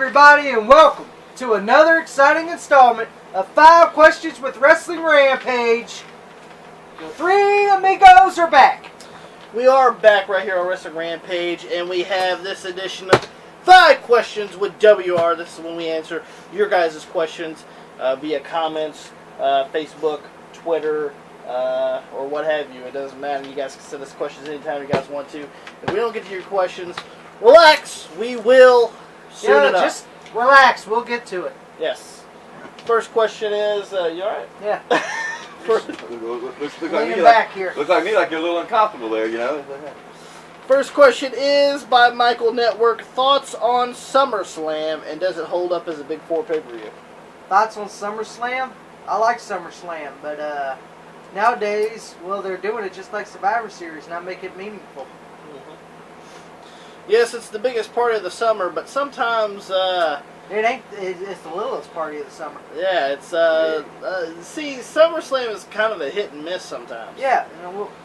everybody, and welcome to another exciting installment of 5 Questions with Wrestling Rampage. The three amigos are back. We are back right here on Wrestling Rampage, and we have this edition of 5 Questions with WR. This is when we answer your guys' questions via comments, Facebook, Twitter, or what have you. It doesn't matter. You guys can send us questions anytime you guys want to. If we don't get to your questions, relax. We will soon enough. Just relax. We'll get to it. Yes. First question is, you alright? Yeah. Looks Leaning back here. Looks like me like you're a little uncomfortable there, you know. First question is by Michael Network. Thoughts on SummerSlam, and does it hold up as a Big 4 pay-per-view? Thoughts on SummerSlam? I like SummerSlam, but nowadays, well, they're doing it just like Survivor Series, not make it meaningful. Mm-hmm. Yes, it's the biggest party of the summer, but sometimes It ain't. It's the littlest party of the summer. yeah, it's see, SummerSlam is kind of a hit and miss sometimes. Yeah.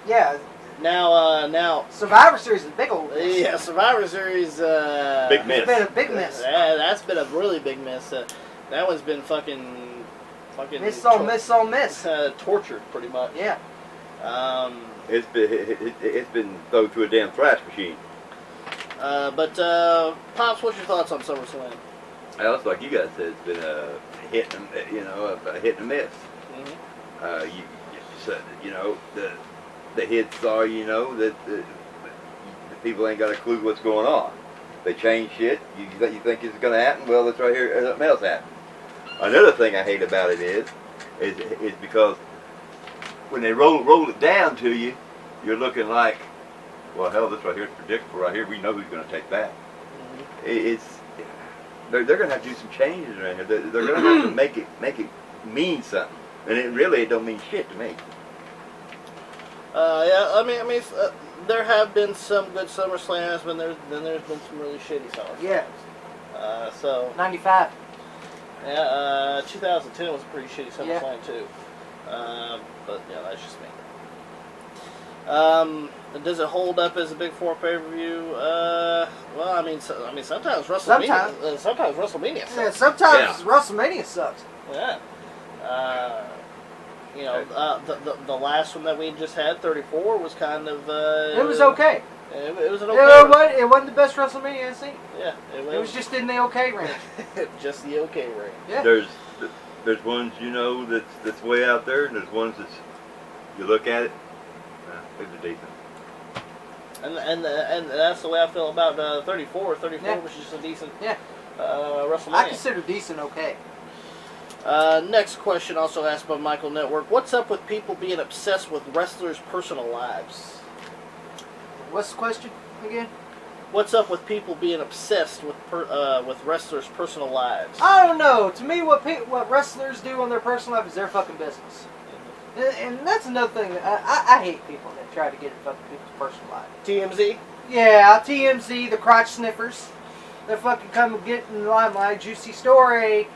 Yeah. Now Survivor Series is a big old miss. yeah, Survivor Series Big miss. It's been a big miss. Yeah, that's been a really big miss. That one's been fucking Miss on miss. tortured pretty much. Yeah. It's been thrown through a damn thrash machine. But Pops, what's your thoughts on SummerSlam? Well, it's like you guys said, it's been a hit and a hit and a miss. Mm-hmm. The hits are that the people ain't got a clue what's going on. They change shit. You think it's going to happen? Well, it's right here. Something else happened. Another thing I hate about it is because when they roll it down to you, you're looking like, well, hell, this right here is predictable. Right here, we know who's going to take that. Mm-hmm. They're going to have to do some changes around here. They're going to have to make it mean something, and it don't mean shit to me. Yeah, I mean, there have been some good SummerSlams, but there's been some really shitty SummerSlams. Yeah. So 95. yeah, 2010 was a pretty shitty SummerSlam too. But yeah, that's just me. Does it hold up as a Big 4 pay-per-view? Well, I mean, sometimes WrestleMania. Sometimes WrestleMania sucks. Yeah, sometimes WrestleMania sucks. Yeah. The last one that we just had, 34, was kind of. It was okay. It was an okay. It wasn't the best WrestleMania I've seen. Yeah, it was just in the okay range. Just the okay range. Yeah. There's ones that's way out there, and there's ones that's you look at it, it's decent. And that's the way I feel about 34. 34 yeah. was just a decent I WrestleMania. consider decent okay. Next question, also asked by Michael Network. What's up with people being obsessed with wrestlers' personal lives? What's the question again? What's up with people being obsessed with wrestlers' personal lives? I don't know. To me, what wrestlers do on their personal life is their fucking business. And that's another thing. I hate people that try to get in fucking people's personal life. TMZ? Yeah, TMZ, the crotch sniffers. They fucking come and get in the limelight. Juicy story.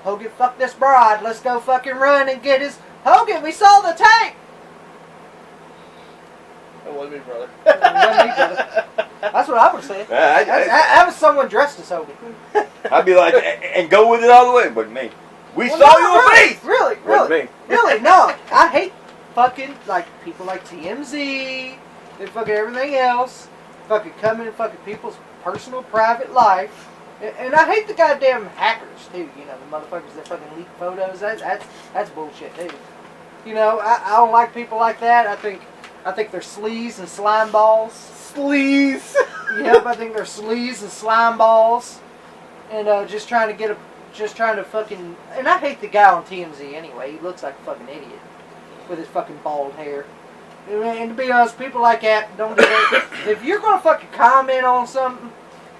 Hogan fucked this broad. Let's go fucking run and get his... Hogan, we saw the tape! That wasn't me, brother. That wasn't me, brother. That's what I would say. That was someone dressed as Hogan. I'd be like, and go with it all the way. But me, we saw your face. Really, no. I hate fucking people like TMZ and fucking everything else. Fucking coming in fucking people's personal, private life. And I hate the goddamn hackers too. The motherfuckers that fucking leak photos. That's bullshit too. I don't like people like that. I think they're sleaze and slime balls. Sleaze. Yep, I think they're sleaze and slime balls, and just trying to fucking. And I hate the guy on TMZ anyway. He looks like a fucking idiot with his fucking bald hair. And to be honest, people like that don't do that. If you're gonna fucking comment on something,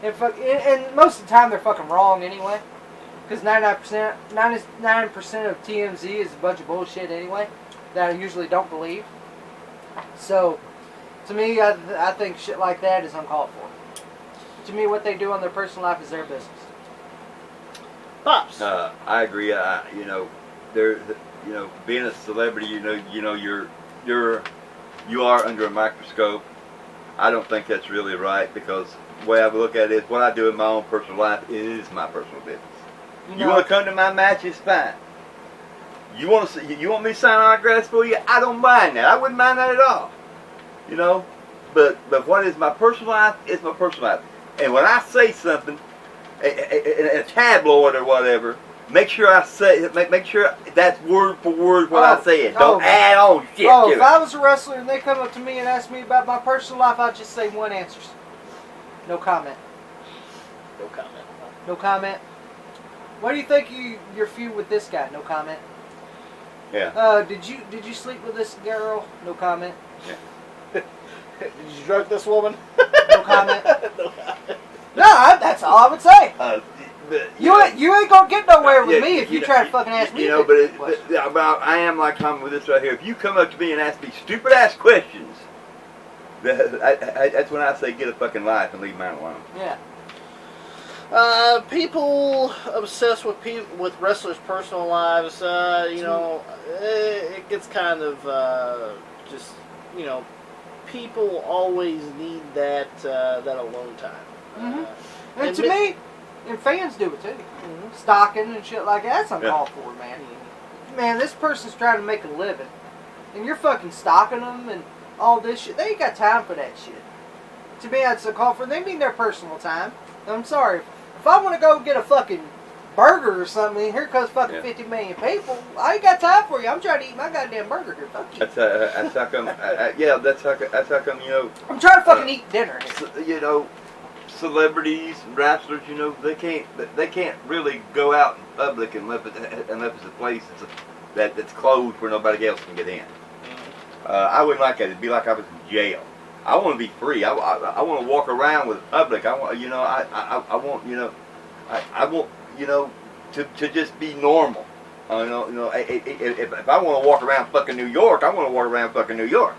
and most of the time they're fucking wrong anyway, because 99% of TMZ is a bunch of bullshit anyway that I usually don't believe. So, to me, I think shit like that is uncalled for. To me, what they do on their personal life is their business. Pops. I agree. Being a celebrity, you are under a microscope. I don't think that's really right because the way I look at it is what I do in my own personal life is my personal business. You know, want to come to my match, it's fine. You want me to sign autographs for you? I don't mind that. I wouldn't mind that at all. You know, but what is my personal life? It's my personal life. And when I say something, a tabloid or whatever, make sure I say, make sure that's word for word what I said. Don't add on shit to it. If I was a wrestler and they come up to me and ask me about my personal life, I'd just say one answer. No comment. No comment. No comment. What do you think your feud with this guy? No comment. Yeah. Did you sleep with this girl? No comment. Yeah. Did you drug this woman? No comment. No comment. No, that's all I would say. You ain't gonna get nowhere with yeah, me if you try to fucking ask me. You know, but I am like Tom with this right here. If you come up to me and ask me stupid ass questions, that's when I say get a fucking life and leave mine alone. Yeah. People obsessed with wrestlers' personal lives. You know, it gets kind of just, you know, people always need that alone time. And to me, and fans do it too. Stalking and shit like that, that's uncalled for, man. Man, this person's trying to make a living, and you're fucking stalking them and all this shit. They ain't got time for that shit. To me, that's uncalled for. They mean their personal time. I'm sorry. If I want to go get a fucking burger or something, and here comes fucking 50 million people, I ain't got time for you. I'm trying to eat my goddamn burger here. Fuck you. That's how come. That's how come. You know. I'm trying to fucking eat dinner here. You know, celebrities and wrestlers. You know, they can't really go out in public unless it's a place that's closed where nobody else can get in. I wouldn't like that. It'd be like I was in jail. I want to be free. I want to walk around with the public. I want, you know, I want, you know, I want, you know, to just be normal. If I want to walk around fucking New York, I want to walk around fucking New York.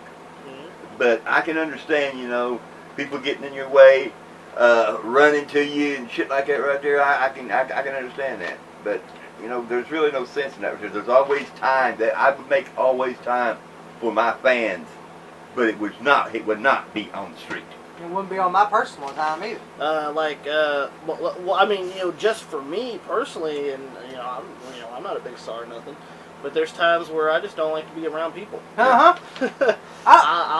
But I can understand, you know, people getting in your way, running to you and shit like that right there. I can understand that. But you know, there's really no sense in that. There's always time that I would make always time for my fans. But it would not be on the street. It wouldn't be on my personal time either. Well, I mean, you know, just for me personally, and you know, I'm not a big star or nothing, but there's times where I just don't like to be around people. I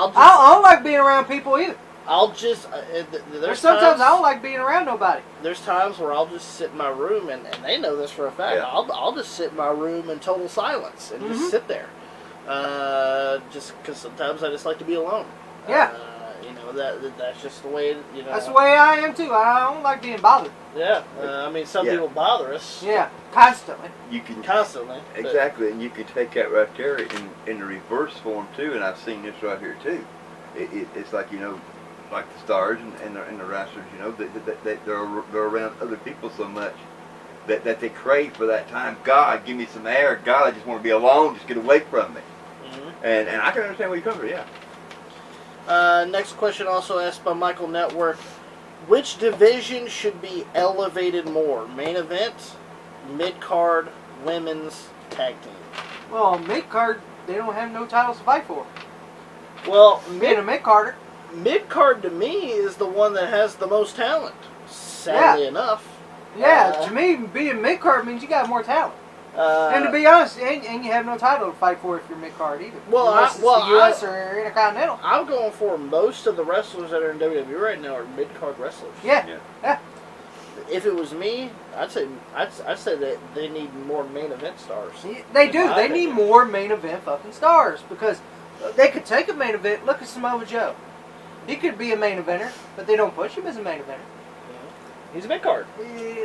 don't like being around people either. There's sometimes I don't like being around nobody. There's times where I'll just sit in my room, and they know this for a fact. Yeah. I'll just sit in my room in total silence and just sit there. Just because sometimes I just like to be alone. Yeah. You know, that's just the way, you know. That's the way I am too. I don't like being bothered. Yeah. I mean, some people bother us. Yeah, constantly. You can constantly. Exactly, and you can take that right there in the reverse form too. And I've seen this right here too. It's like, you know, like the stars and the wrestlers. You know, that they're around other people so much that they crave for that time. God, give me some air. God, I just want to be alone. Just get away from me. And I can understand where you come from. Yeah. Next question also asked by Michael Network. Which division should be elevated more? Main event, mid-card, women's, tag team? Well, mid-card, they don't have no titles to fight for. Well, being a mid-carder. Mid-card to me is the one that has the most talent, sadly enough. Yeah, to me, being mid-card means you got more talent. And to be honest, and you have no title to fight for if you're mid-card either. Unless it's the U.S. or Intercontinental. I'm going for most of the wrestlers that are in WWE right now are mid-card wrestlers. Yeah. If it was me, I'd say that they need more main event stars. They do. They need more main event fucking stars because they could take a main event. Look at Samoa Joe. He could be a main eventer, but they don't push him as a main eventer. He's a mid-card.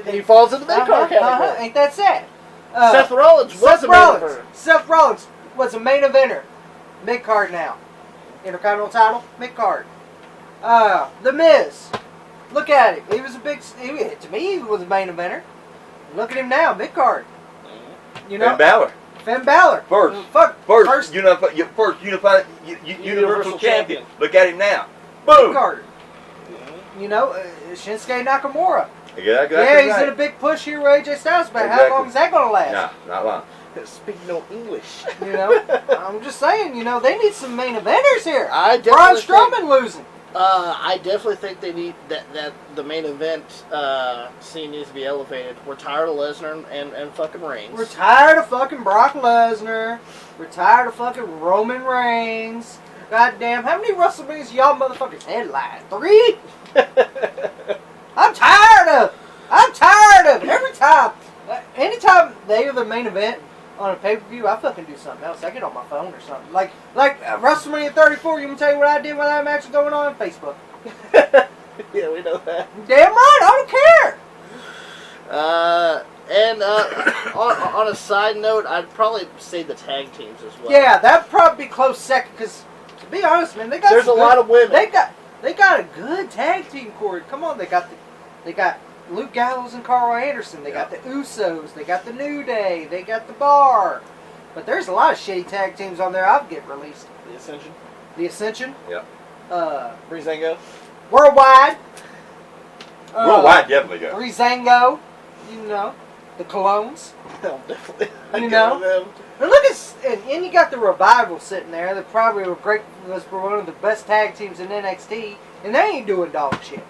He falls in the mid-card category. Ain't that sad? Seth Rollins was a main eventer. Seth Rollins was a main eventer. Mid-card now. Intercontinental title, mid-card. The Miz. Look at him. He was a big... to me, he was a main eventer. Look at him now, mid-card. You know? Finn Balor. First universal champion. Look at him now. Boom. Mid-card. You know, Shinsuke Nakamura. Exactly. Yeah, he's in a big push here with AJ Styles, but how long is that going to last? No, not long. Speak no English. You know, I'm just saying, you know, they need some main eventers here. Braun Strowman losing. I definitely think they need that the main event scene needs to be elevated. We're tired of Lesnar and fucking Reigns. We're tired of fucking Brock Lesnar. We're tired of fucking Roman Reigns. Goddamn, how many WrestleManias y'all motherfuckers headline? 3? I'm tired of it. Every time. Anytime they are the main event on a pay-per-view, I fucking do something else. I get on my phone or something. Like WrestleMania 34, you want to tell you what I did while that match was going on? Facebook. Yeah, we know that. Damn right, I don't care. And on a side note, I'd probably say the tag teams as well. Yeah, that'd probably be close second, because, to be honest, man, they got There's a lot of women. They got a good tag team cord. Come on, they got Luke Gallows and Carl Anderson. They got the Usos. They got the New Day. They got the Bar. But there's a lot of shitty tag teams on there I'll get released. The Ascension. The Ascension. Yeah. Breezango. Worldwide. Worldwide, definitely go. Breezango. You know. The Colognes. Oh, definitely. You know. Them. But look at, and you got the Revival sitting there. That probably was one of the best tag teams in NXT. And they ain't doing dog shit.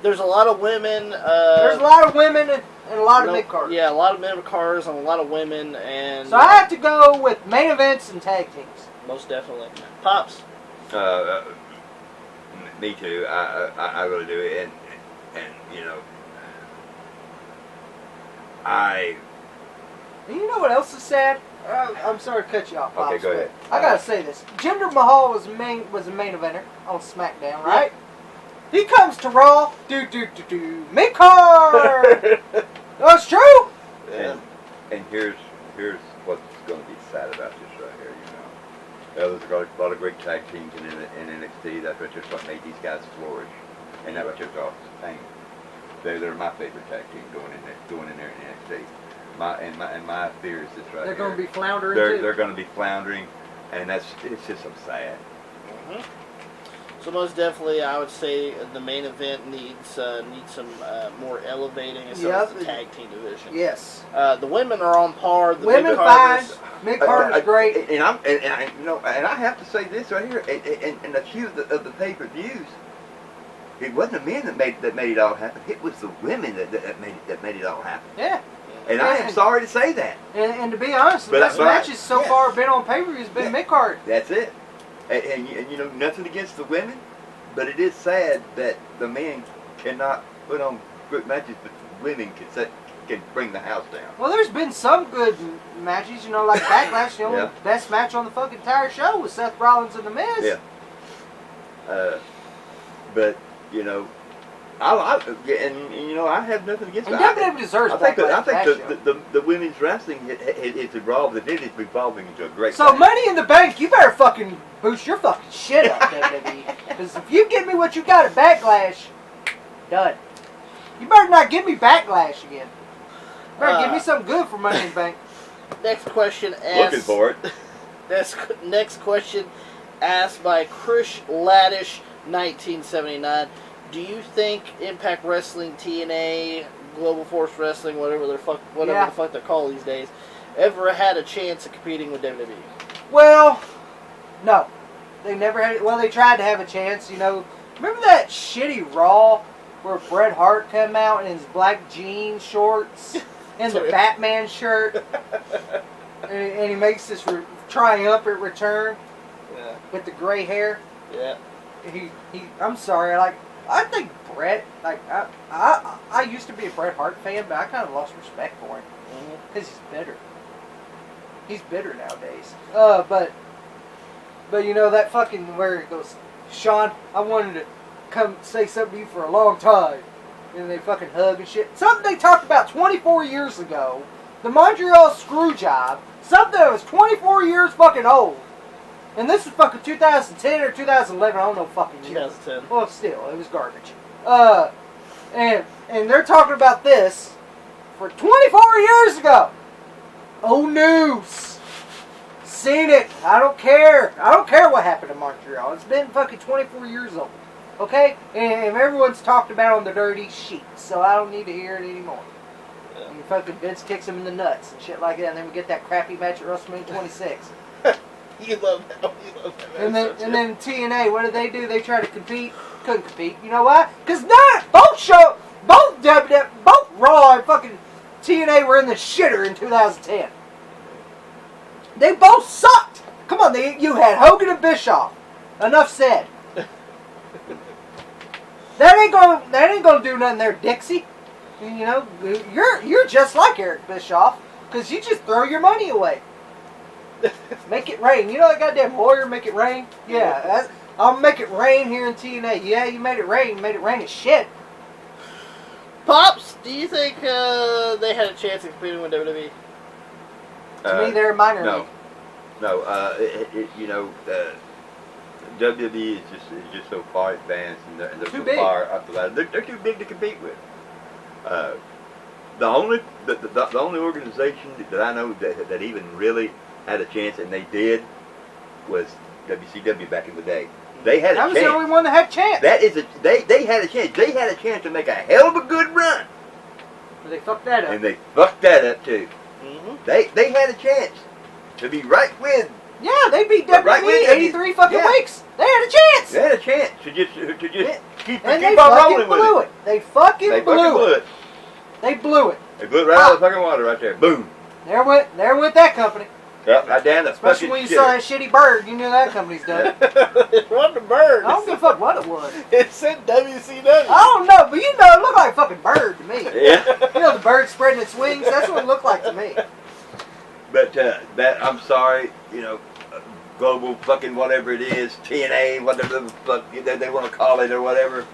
There's a lot of women. There's a lot of women and a lot of mid cards. Yeah, a lot of mid cards and a lot of women. And so I have to go with main events and tag teams. Most definitely. Pops. Me too. I really do. And you know, You know what else is sad? I'm sorry to cut you off, Pops. Okay, go ahead. I gotta say this. Jinder Mahal was a main eventer on SmackDown, right? He comes to Raw, mid card. No, it's true. And here's what's going to be sad about this right here. You know, there's a lot of great tag teams in NXT. That's what made these guys flourish, and that's what just off the pain. They're my favorite tag team going in there in NXT. My fear is this right They're here. going to be floundering. They're going to be floundering, and it's just so sad. Mm-hmm. So most definitely, I would say the main event needs some more elevating as far as the tag team division. Yes. The women are on par. The women fine. Mid card is great. And I have to say this right here. And a few of the pay-per-views, it wasn't the men that made it all happen. It was the women that made it all happen. Yeah. And I am sorry to say that. And to be honest, the best matches so far have been on pay-per-view has been mid card. That's it. And you know, nothing against the women, but it is sad that the men cannot put on good matches, but the women can bring the house down. Well, there's been some good matches, you know, like Backlash. The only best match on the fucking entire show was Seth Rollins and The Miz. Yeah. But you know, and you know, I have nothing against and that. WWE deserves I think Backlash. the women's wrestling it's evolved, and it is evolving into a great. So Money in the Bank, you better fucking boost your fucking shit up, WWE. Because if you give me what you got at Backlash, done. You better not give me Backlash again. You better give me something good for Money in the Bank. Next question asked. Looking for it. Next question asked by Krish Laddish, 1979. Do you think Impact Wrestling, TNA, Global Force Wrestling, whatever the fuck they're called these days, ever had a chance of competing with WWE? Well, no. They never had. Well, they tried to have a chance. You know, remember that shitty Raw where Bret Hart came out in his black jean shorts and the Batman shirt, and he makes this triumphant return with the gray hair. Yeah. I'm sorry. I think Bret. I used to be a Bret Hart fan, but I kind of lost respect for him because he's bitter. He's bitter nowadays. But you know that fucking where it goes, Sean, I wanted to come say something to you for a long time. And they fucking hug and shit. Something they talked about 24 years ago. The Montreal Screwjob. Something that was 24 years fucking old. And this is fucking 2010 or 2011. I don't know fucking year. 2010. Well, still, it was garbage. And they're talking about this for 24 years ago. Oh, news. Seen it. I don't care. I don't care what happened in Montreal. It's been fucking 24 years old. Okay? And everyone's talked about on the dirty sheets, so I don't need to hear it anymore. Yeah. And fucking Vince kicks him in the nuts and shit like that, and then we get that crappy match at WrestleMania 26. You love that. You love that. And then TNA, what did they do? They tried to compete. Couldn't compete. You know why? Because both Raw and fucking TNA were in the shitter in 2010. They both sucked. Come on, you had Hogan and Bischoff. Enough said. That ain't gonna do nothing there, Dixie. You know, you're just like Eric Bischoff, because you just throw your money away. Make it rain. You know that goddamn lawyer, make it rain? Yeah, I'll make it rain here in TNA. Yeah, you made it rain. You made it rain as shit. Pops, do you think they had a chance of competing with WWE? To me, they're a minor league. No, WWE is just so far advanced, and they're Too so big. far up the ladder. They're too big to compete with. The only organization that I know that even really had a chance, and they did, was WCW back in the day. They had a chance. That was the only one that had a chance. They had a chance. They had a chance to make a hell of a good run. But they fucked that up. And they fucked that up too. Mm-hmm. They had a chance to be right with. Yeah, they beat WWE Right with 83 fucking yeah. weeks. They had a chance. They had a chance to just keep And they on fucking rolling with blew it. it. They fucking blew it. They blew it. They blew it right out of the fucking water right there. Boom. There went that company. Yep, right down the Especially fucking when you shit. saw that shitty bird, you knew that company's done. It wasn't a bird. I don't give a fuck what it was. It said WCW. I don't know, but you know, it looked like a fucking bird to me. Yeah. You know, the bird spreading its wings. That's what it looked like to me. But that, I'm sorry, global fucking whatever it is, TNA, whatever the fuck they want to call it or whatever,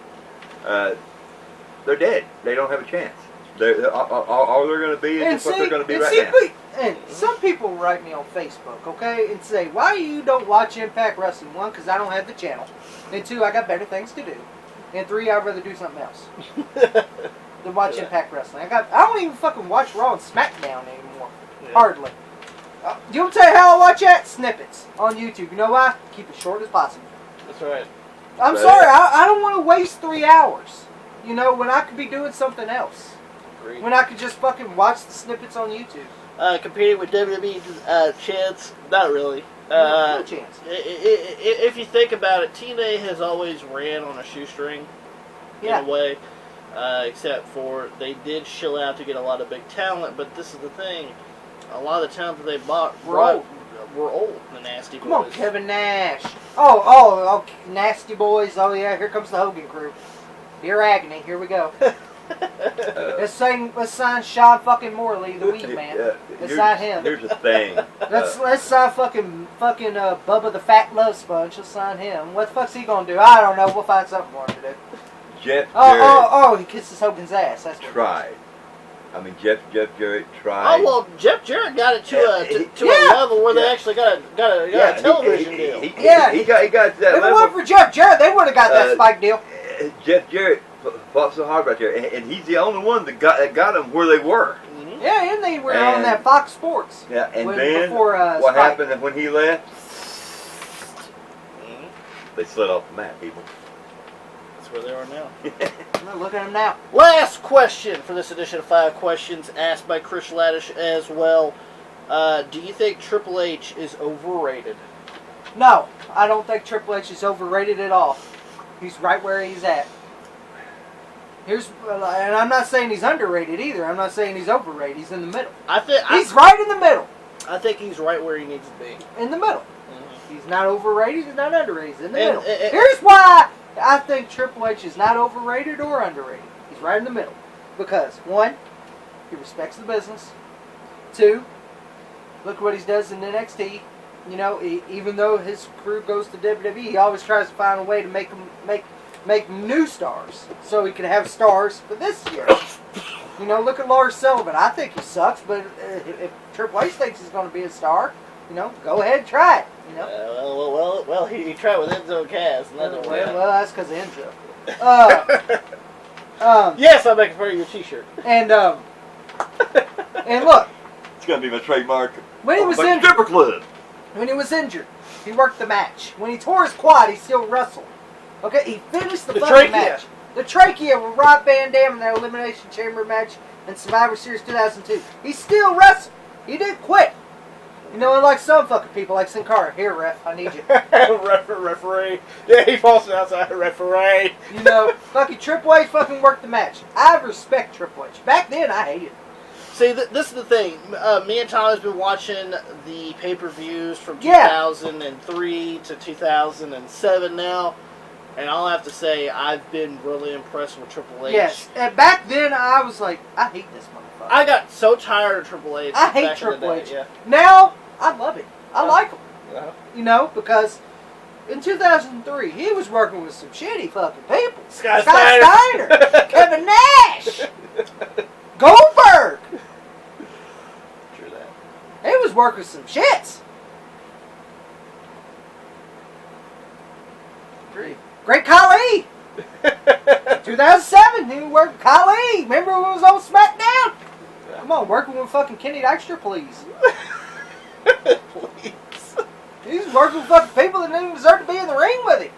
they're dead. They don't have a chance. All they're going to be is what they're going to be right now. And some people write me on Facebook, okay, and say, why you don't watch Impact Wrestling? One, because I don't have the channel. And two, I got better things to do. And three, I'd rather do something else than watch Impact Wrestling. I don't even fucking watch Raw and SmackDown anymore. Yeah. Hardly. You want to tell you how I watch that? Snippets on YouTube. You know why? Keep it short as possible. That's right. I'm sorry, I don't want to waste 3 hours. When I could be doing something else. Agreed. When I could just fucking watch the snippets on YouTube. Competing with WWE, chance? Not really. No chance. If you think about it, TNA has always ran on a shoestring, in a way. Except for they did shill out to get a lot of big talent, but this is the thing. A lot of the talent that they brought were old. The Nasty Boys. Come on, Kevin Nash. Oh, Nasty Boys. Oh, yeah, here comes the Hogan crew. Dear Agony, here we go. Let's sign Sean fucking Morley, the Weed Man. Let's sign him. Here's the thing. Let's sign fucking Bubba the Fat Love Sponge. Let's sign him. What the fuck's he gonna do? I don't know. We'll find something for him to do. Jeff Jarrett he kisses Hogan's ass. That's what tried. I mean, Jeff Jarrett tried. Oh well, Jeff Jarrett got it to a level where they actually got a television deal. He got to that level. If it level. weren't for Jeff Jarrett, they would have got that Spike deal. Jeff Jarrett fought so hard right there, and he's the only one that got them where they were. Mm-hmm. Yeah, and they were on that Fox Sports. Yeah, and then before, what Spike happened when he left? They slid off the map, people. That's where they are now. Look at them now. Last question for this edition of 5 Questions, asked by Chris Laddish as well. Do you think Triple H is overrated? No, I don't think Triple H is overrated at all. He's right where he's at. And I'm not saying he's underrated either. I'm not saying he's overrated. He's in the middle. He's right in the middle. I think he's right where he needs to be. In the middle. Mm-hmm. He's not overrated. He's not underrated. He's in the middle. Here's why I think Triple H is not overrated or underrated. He's right in the middle. Because, one, he respects the business. Two, look what he does in NXT. Even though his crew goes to WWE, he always tries to find a way to make new stars, so he can have stars for this year. Look at Lars Sullivan. I think he sucks, but if Triple H thinks he's going to be a star, go ahead and try it. Well, he tried with Enzo Cass, and that didn't work. Well, that's because of Enzo. Yes, I'm making fun of your T-shirt. And look, it's gonna be my trademark. When he was my injured, stripper club. When he was injured, he worked the match. When he tore his quad, he still wrestled. Okay, he finished the fucking match. The trachea with Rob Van Dam in their Elimination Chamber match in Survivor Series 2002. He still wrestled. He didn't quit. You know, unlike some fucking people like Sin Cara. Here, ref, I need you. Referee. Yeah, he falls outside. Referee. You know, fucking Triple H fucking worked the match. I respect Triple H. Back then, I hated him. See, this is the thing. Me and Tyler's been watching the pay-per-views from 2003 to 2007 now, and I'll have to say I've been really impressed with Triple H. Yes, and back then I was like, I hate this motherfucker. I got so tired of Triple H. I hate back in the Triple day, H. Yeah. Now, I love it. I like him. Uh-huh. You know, because in 2003, he was working with some shitty fucking people. Scott Steiner, Kevin Nash, Goldberg. True that. He was working some shits. Great Khali. 2007, he worked with Khali. Remember when he was on SmackDown? Yeah. Come on, working with fucking Kenny Dykstra, please. Please. He's working with fucking people that didn't even deserve to be in the ring with him.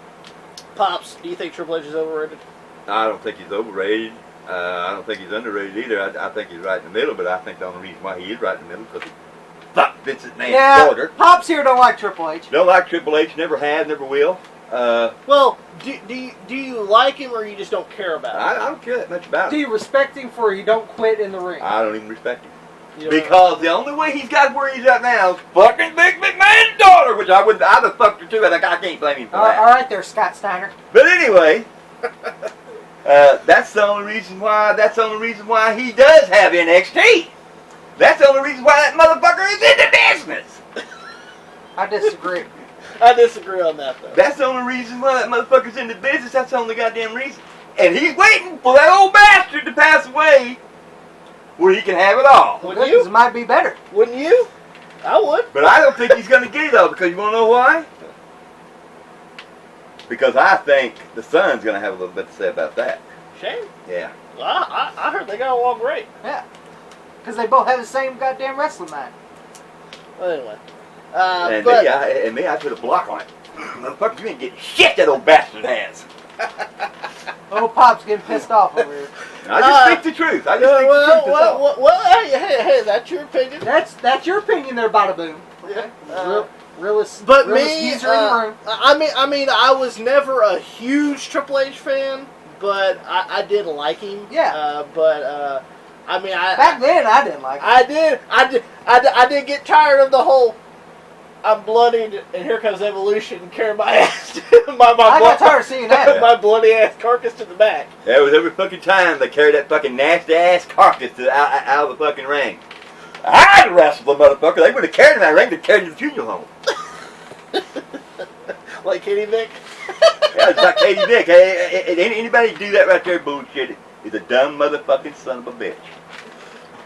Pops, do you think Triple H is overrated? I don't think he's overrated. I don't think he's underrated either. I think he's right in the middle, but I think the only reason why he is right in the middle is because he fucked Vince's man Stalker. Pops here don't like Triple H. Don't like Triple H, never have, never will. Well, do you like him or you just don't care about him? I don't care that much about Do him. you respect him for he don't quit in the ring? I don't even respect him. You don't Because the only way he's got where he's at now is fucking Big McMahon's daughter, which I'd have fucked her too, and I can't blame him for that. All right there, Scott Steiner. But anyway, that's the only reason why. That's the only reason why he does have NXT. That's the only reason why that motherfucker is in the business. I disagree. I disagree on that, though. That's the only reason why that motherfucker's in the business. That's the only goddamn reason. And he's waiting for that old bastard to pass away, where he can have it all. Wouldn't you? It might be better. Wouldn't you? I would. But I don't think he's going to get it all, because you want to know why? Because I think the son's going to have a little bit to say about that. Shane? Yeah. Well, I heard they got along great. Yeah. Because they both have the same goddamn wrestling mind. Well, anyway. And But, me, I put a block on it. Motherfucker, you ain't getting shit that old bastard has. Oh, Pop's getting pissed off over here. I just speak the truth. I just speak the truth. That's all. well, hey, that's your opinion. That's your opinion there, Bada Boom. Yeah. Realist. But realist me, user in the room. I mean, I was never a huge Triple H fan, but I did like him. Yeah. I mean, Back then, I didn't like it. I did get tired of the whole I'm bloodied and here comes evolution carrying my ass I got tired of seeing that. my bloody ass carcass to the back. That was every fucking time they carried that fucking nasty ass carcass out of the fucking ring. I'd wrestle the motherfucker. They would have carried him in that ring. They'd carried him to the funeral home. Like Katie Vick? Yeah, it's like Katie Vick. Hey, anybody do that right there bullshit is a dumb motherfucking son of a bitch.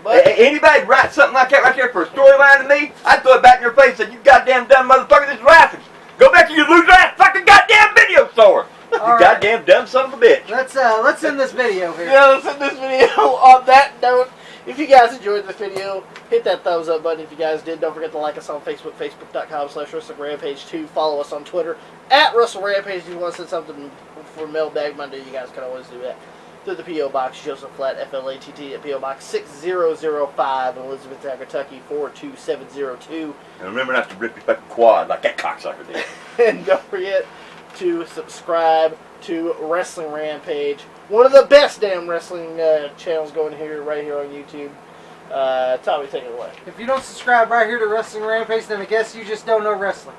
But, Anybody write something like that right there for a storyline to me, I'd throw it back in your face and say, you goddamn dumb motherfucker, this is laughing. Go back to your loser ass fucking goddamn video store. You All right. goddamn dumb son of a bitch. Let's end this video here. yeah, let's end this video on that note. If you guys enjoyed this video, hit that thumbs up button. If you guys did, don't forget to like us on Facebook, facebook.com/WrestlingRampage2. Follow us on Twitter, @WrestleRampage. If you want to send something for Mailbag Monday, you guys can always do that. Through the P.O. Box, Joseph Flatt, F-L-A-T-T, at P.O. Box 6005 in Elizabethtown, Kentucky, 42702. And remember not to rip your fucking quad like that cocksucker did. And don't forget to subscribe to Wrestling Rampage, one of the best damn wrestling channels going here, right here on YouTube. Tommy, take it away. If you don't subscribe right here to Wrestling Rampage, then I guess you just don't know wrestling.